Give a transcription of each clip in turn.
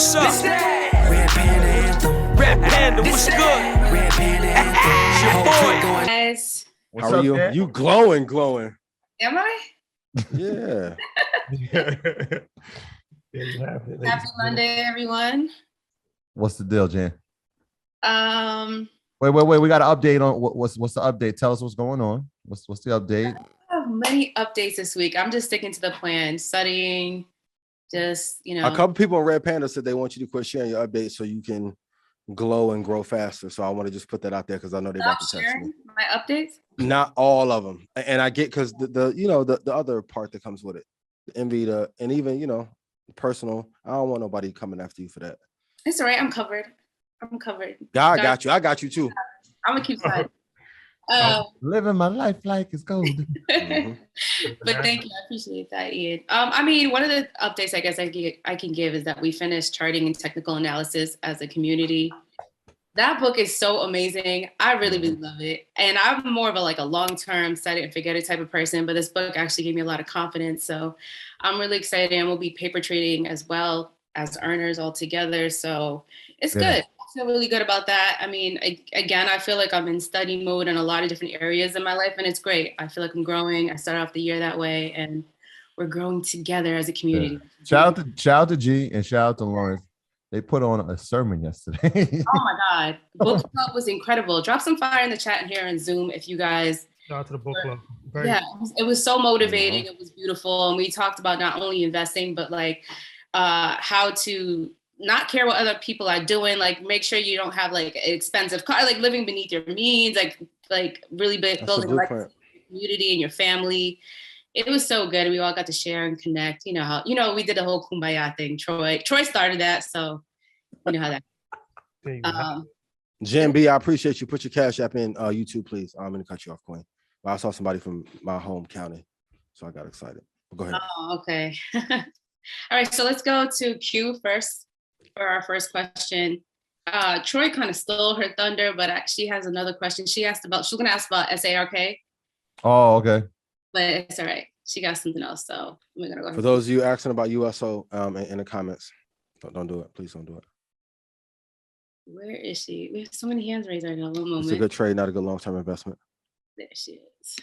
what's up? Red Panda Anthem. Red Panda, what's good? Red Panda Anthem. Your boy. Guys. How are you? Man? You glowing. Am I? Yeah. Happy Monday, everyone. What's the deal, Jan? Wait. We got an update on what's the update? Tell us what's going on. What's the update? I have many updates this week. I'm just sticking to the plan, studying, just, A couple people on Red Panda said they want you to quit sharing your updates so you can glow and grow faster. So I want to just put that out there because I know they're about to text me. My updates? Not all of them. And I get because the other part that comes with it, the envy, and even, personal. I don't want nobody coming after you for that. It's all right. I'm covered. God got you. I got you too. I'm gonna keep fighting. Living my life like it's golden. Mm-hmm. But thank you. I appreciate that, Ian. I mean, one of the updates I guess I can give is that we finished charting and technical analysis as a community. That book is so amazing. I really love it. And I'm more of a long-term set it and forget it type of person, but this book actually gave me a lot of confidence. So I'm really excited, and we'll be paper trading as well as earners all together. So it's good. I feel really good about that. I mean, again, I feel like I'm in study mode in a lot of different areas in my life, and it's great. I feel like I'm growing. I started off the year that way, and we're growing together as a community. Yeah. Shout out to G and shout out to Lawrence. They put on a sermon yesterday. Oh my God. Book club was incredible. Drop some fire in the chat here in Zoom if you guys. Shout out to the book club. It was so motivating. It was beautiful. And we talked about not only investing, but how to not care what other people are doing. Make sure you don't have an expensive car, living beneath your means, really building a community and your family. It was so good. We all got to share and connect. You know how, we did the whole kumbaya thing. Troy started that. So you know how that. Jen B, I appreciate you. Put your Cash App in YouTube, please. I'm going to cut you off, Queen. I saw somebody from my home county, so I got excited. Go ahead. Oh, okay. All right. So let's go to Q first for our first question. Troy kind of stole her thunder, but she has another question. She's going to ask about SARK. Oh, okay. But it's all right. She got something else, so we're gonna go ahead. For those of you asking about USO in the comments, don't do it. Please don't do it. Where is she? We have so many hands raised right now. One moment. It's a good trade, not a good long-term investment. There she is.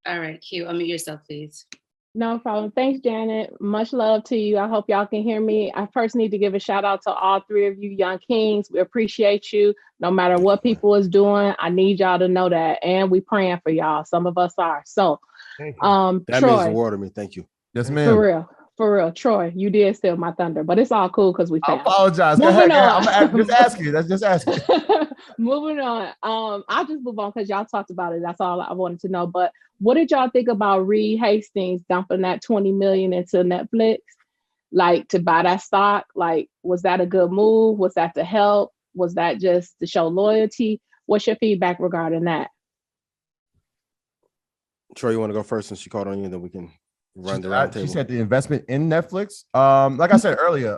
All right, Q. Unmute yourself, please. No problem. Thanks, Janet. Much love to you. I hope y'all can hear me. I first need to give a shout out to all three of you young kings. We appreciate you. No matter what people is doing, I need y'all to know that. And we praying for y'all. Some of us are. So, that Troy, means the world to me. Thank you. Yes, ma'am. For real. Troy, you did steal my thunder, but it's all cool because we I apologize. Go ahead. I'm just asking. That's just asking. Moving on. I'll just move on because y'all talked about it. That's all I wanted to know. But what did y'all think about Reed Hastings dumping that $20 million into Netflix, to buy that stock? Was that a good move? Was that to help? Was that just to show loyalty? What's your feedback regarding that? Troy, you want to go first since she called on you, and then we can run the round table. She said the investment in Netflix. Like I said earlier,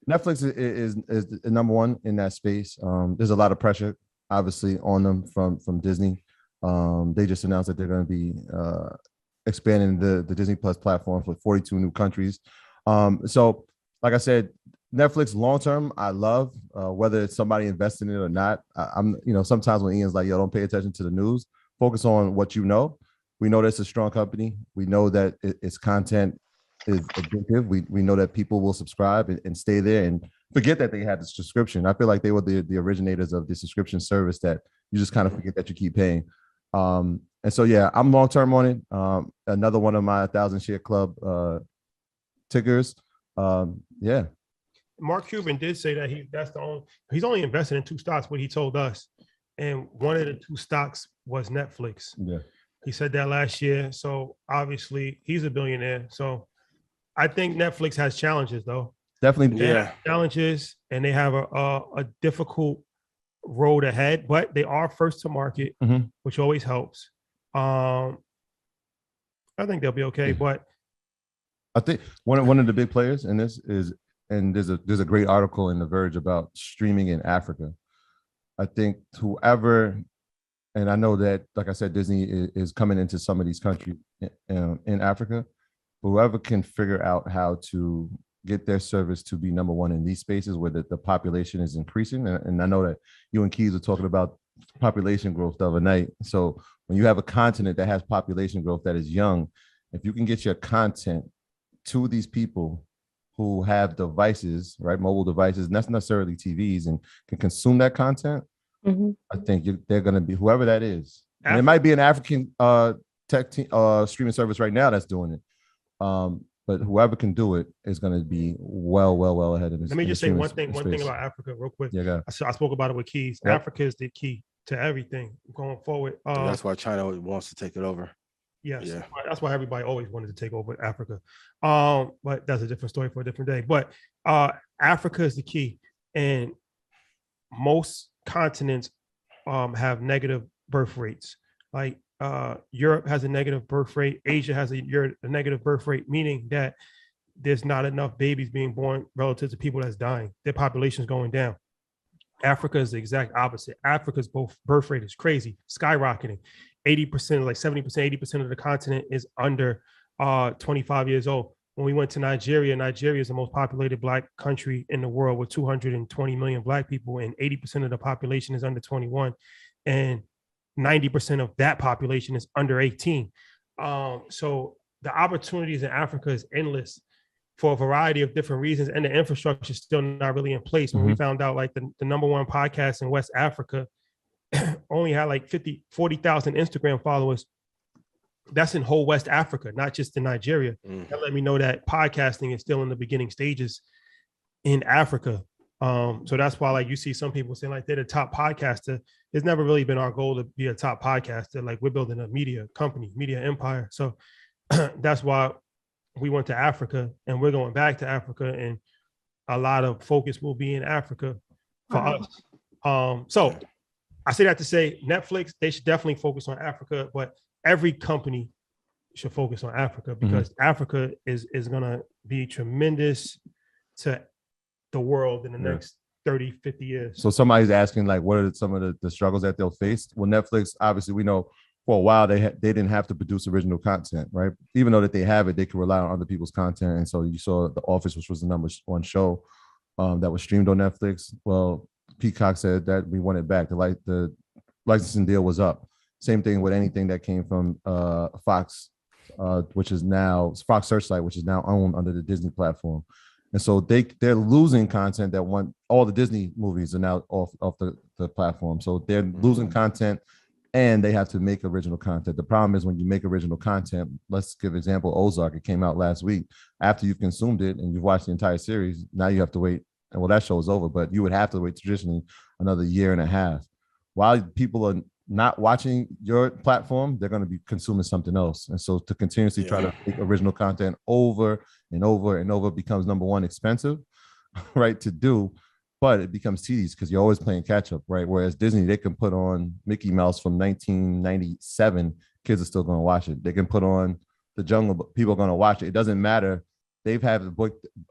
Netflix is the number one in that space. There's a lot of pressure, obviously, on them from Disney. They just announced that they're going to be expanding the Disney Plus platform for 42 new countries. So, like I said, Netflix long term, I love whether it's somebody investing in it or not. I'm sometimes when Ian's like, yo, don't pay attention to the news, focus on what you know. We know that's a strong company. We know that its content is addictive. We know that people will subscribe and stay there and forget that they had the subscription. I feel like they were the originators of the subscription service that you just kind of forget that you keep paying. And so, yeah, I'm long-term on it. Another one of my 1,000 share club tickers. Yeah. Mark Cuban did say that he's only invested in 2 stocks, what he told us. And one of the 2 stocks was Netflix. Yeah. He said that last year. So obviously he's a billionaire. So I think Netflix has challenges though. Definitely. They have challenges, and they have a difficult road ahead, but they are first to market, which always helps. I think they'll be okay, but I think one of the big players in this is, and there's a great article in The Verge about streaming in Africa. I think whoever, and I know that, like I said, Disney is coming into some of these countries in Africa, but whoever can figure out how to get their service to be number one in these spaces where the population is increasing. And I know that you and Keys were talking about population growth the other night. So when you have a continent that has population growth that is young, if you can get your content to these people who have devices, right, mobile devices, and that's not necessarily TVs, and can consume that content, I think they're going to be whoever that is. And it might be an African tech streaming service right now that's doing it. But whoever can do it is going to be well ahead of this. Let me just say one thing about Africa real quick. Yeah, I spoke about it with Keys. Yep. Africa is the key to everything going forward. That's why China wants to take it over. Yes, yeah. That's why everybody always wanted to take over Africa. But that's a different story for a different day. But Africa is the key, and most continents have negative birth rates. Like Europe has a negative birth rate. Asia has a negative birth rate, meaning that there's not enough babies being born relative to people that's dying. Their population is going down. Africa is the exact opposite. Africa's birth rate is crazy, skyrocketing. 80%, like 70%, 80% of the continent is under 25 years old. When we went to Nigeria, Nigeria is the most populated Black country in the world with 220 million Black people, and 80% of the population is under 21. And 90% of that population is under 18. So the opportunities in Africa is endless for a variety of different reasons, and the infrastructure is still not really in place. When we found out like the number one podcast in West Africa only had like 40,000 Instagram followers. That's in whole West Africa, not just in Nigeria. That let me know that podcasting is still in the beginning stages in Africa. So that's why like you see some people saying like they're the top podcaster. It's never really been our goal to be a top podcaster. Like we're building a media company, media empire. So that's why we went to Africa, and we're going back to Africa, and a lot of focus will be in Africa for us. So I say that to say Netflix, they should definitely focus on Africa, but every company should focus on Africa, because Africa is going to be tremendous to the world in the next 30, 50 years. So somebody's asking like, what are some of the struggles that they'll face? Well, Netflix, obviously we know for a while they didn't have to produce original content, right? Even though that they have it, they can rely on other people's content. And so you saw The Office, which was the number one show that was streamed on Netflix. Well, Peacock said that we want it back. The licensing deal was up. Same thing with anything that came from Fox, which is now Fox Searchlight, which is now owned under the Disney platform. And so they're losing content that all the Disney movies are now off the platform. So they're losing content, and they have to make original content. The problem is when you make original content, let's give example, Ozark, it came out last week. After you've consumed it and you've watched the entire series, now you have to wait. And well, that show is over, but you would have to wait traditionally another year and a half. While people are not watching your platform, they're going to be consuming something else. And so to continuously try to make original content over and over and over becomes, number one, expensive, right, to do, but it becomes tedious because you're always playing catch up, right? Whereas Disney, they can put on Mickey Mouse from 1997, kids are still going to watch it. They can put on The Jungle, but people are going to watch it. It doesn't matter. They've had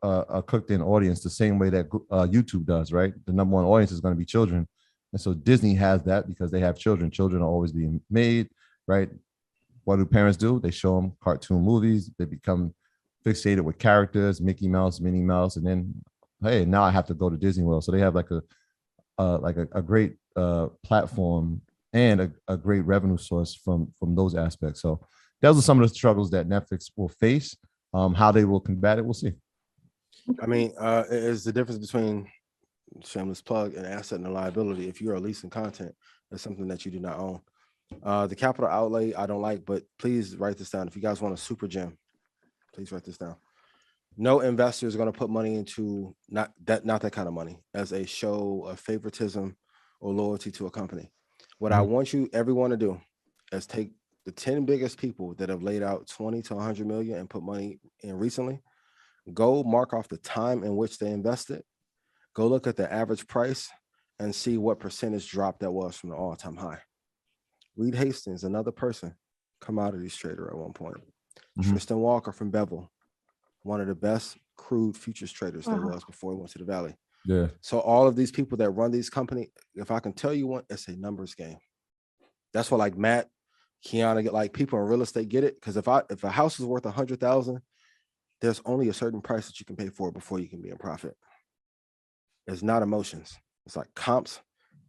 a cooked-in audience the same way that YouTube does, right? The number one audience is going to be children. And so Disney has that because they have children. Children are always being made, right? What do parents do? They show them cartoon movies. They become fixated with characters, Mickey Mouse, Minnie Mouse, and then, hey, now I have to go to Disney World. So they have like a great platform and a great revenue source from those aspects. So those are some of the struggles that Netflix will face. How they will combat it, we'll see. I mean, it's the difference between shameless plug and asset and a liability. If you are leasing content, that's something that you do not own. The capital outlay I don't like, but please write this down. If you guys want a super gem, please write this down. No investor is going to put money into not that kind of money as a show of favoritism or loyalty to a company. What I want everyone to do is take the 10 biggest people that have laid out 20 to 100 million and put money in recently. Go mark off the time in which they invested. Go look at the average price and see what percentage drop that was from the all-time high. Reed Hastings, another person, commodities trader at one point. Tristan Walker from Bevel, one of the best crude futures traders there was before he went to the Valley. Yeah. So all of these people that run these companies, if I can tell you one, it's a numbers game. That's what like Matt, Kiana, get like people in real estate get it. Because if a house is worth 100,000, there's only a certain price that you can pay for it before you can be in profit. It's not emotions. It's like comps.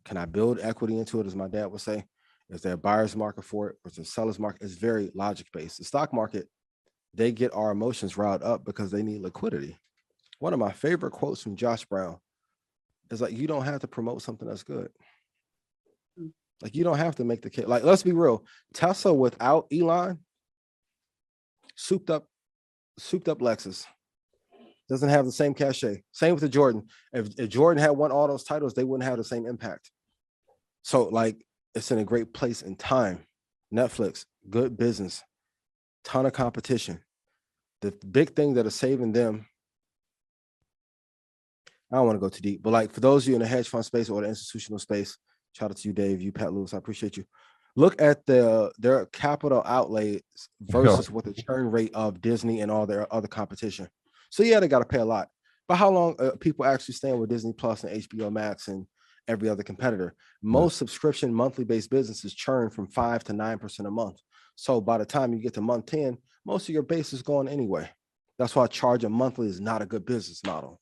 Can I build equity into it, as my dad would say? Is there a buyer's market for it? Or is there a seller's market? It's very logic-based. The stock market, they get our emotions riled up because they need liquidity. One of my favorite quotes from Josh Brown is like, you don't have to promote something that's good. Like, you don't have to make the case. Like, let's be real. Tesla without Elon, souped up Lexus, doesn't have the same cachet. Same with the Jordan. If Jordan had won all those titles, they wouldn't have the same impact. So, like, it's in a great place in time. Netflix, good business, ton of competition. The big thing that is saving them, I don't want to go too deep, but like for those of you in the hedge fund space or the institutional space, shout out to you, Dave, you, Pat Lewis, I appreciate you. Look at their capital outlays versus what the churn rate of Disney and all their other competition. So yeah, they got to pay a lot. But how long people actually staying with Disney Plus and HBO Max and every other competitor? Most subscription monthly based businesses churn from 5 to 9% a month. So by the time you get to month 10, most of your base is gone anyway. That's why charging monthly is not a good business model.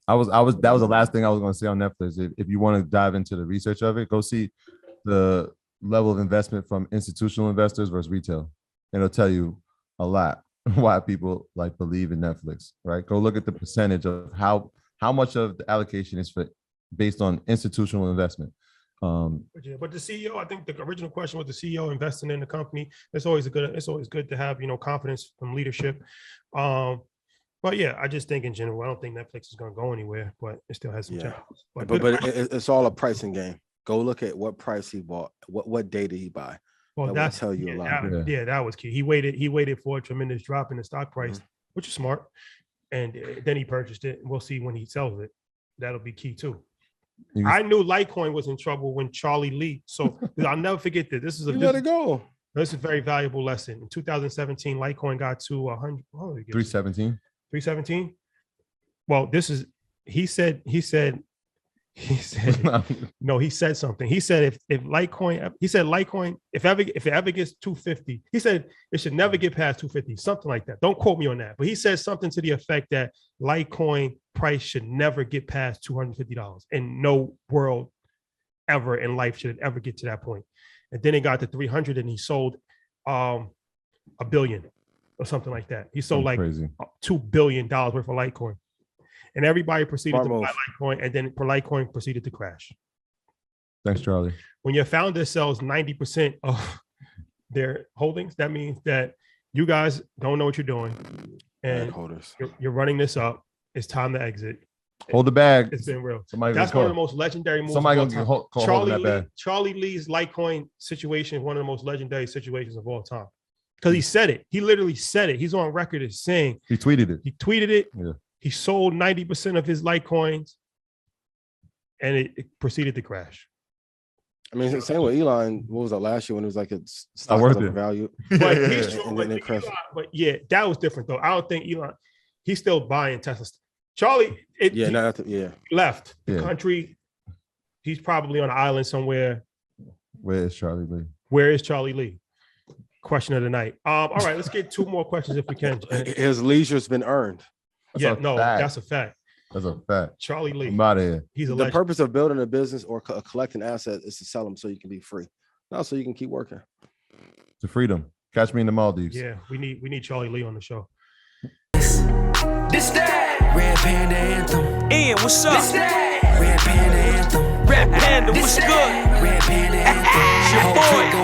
That was the last thing I was going to say on Netflix. If you want to dive into the research of it, go see the level of investment from institutional investors versus retail. And it'll tell you a lot why people like believe in Netflix, right? Go look at the percentage of how much of the allocation is based on institutional investment. But the CEO, I think the original question was the CEO investing in the company. It's always good to have, confidence from leadership. But yeah, I just think in general, I don't think Netflix is going to go anywhere, but it still has some challenges. But it's all a pricing game. Go look at what price he bought. What day did he buy? Well, that will tell you a lot. That was key. He waited for a tremendous drop in the stock price, which is smart, and then he purchased it. We'll see when he sells it. That'll be key too. I knew Litecoin was in trouble when Charlie Lee. So I'll never forget that. This is let it go. This is a very valuable lesson. In 2017, Litecoin got to 100. 317. 317. Well, he said no, he said something. He said if Litecoin, if it ever gets 250, he said it should never get past 250, something like that. Don't quote me on that, but he said something to the effect that Litecoin price should never get past $250. In no world ever in life should it ever get to that point. And then it got to 300 and he sold $1 billion or something like that. He sold like $2 billion worth of Litecoin. And everybody proceeded to buy Litecoin, and then Litecoin proceeded to crash. Thanks, Charlie. When your founder sells 90% of their holdings, that means that you guys don't know what you're doing, and you're running this up. It's time to exit. Hold the bag. It's been real. That's one of the most legendary moves. Somebody gonna call that bag. Charlie Lee's Litecoin situation is one of the most legendary situations of all time. Because he said it. He literally said it. He's on record as saying. He tweeted it. Yeah. He sold 90% of his Litecoins, and it proceeded to crash. I mean, same with Elon. What was that last year when it was like it's stock value? But yeah, that was different though. I don't think Elon. He's still buying Tesla. Charlie, left the country. He's probably on an island somewhere. Where is Charlie Lee? Where is Charlie Lee? Question of the night. All right, let's get 2 more questions if we can. His leisure's been earned. That's a fact. That's a fact. Charlie Lee. I'm out of here. He's a the purpose of building a business or collecting assets is to sell them so you can be free, not so you can keep working. To freedom. Catch me in the Maldives. Yeah, we need Charlie Lee on the show. This that Red Panda Anthem. Ian, what's up? This that Red Panda Anthem. Red Panda, what's good? Red Panda Anthem. Your boy.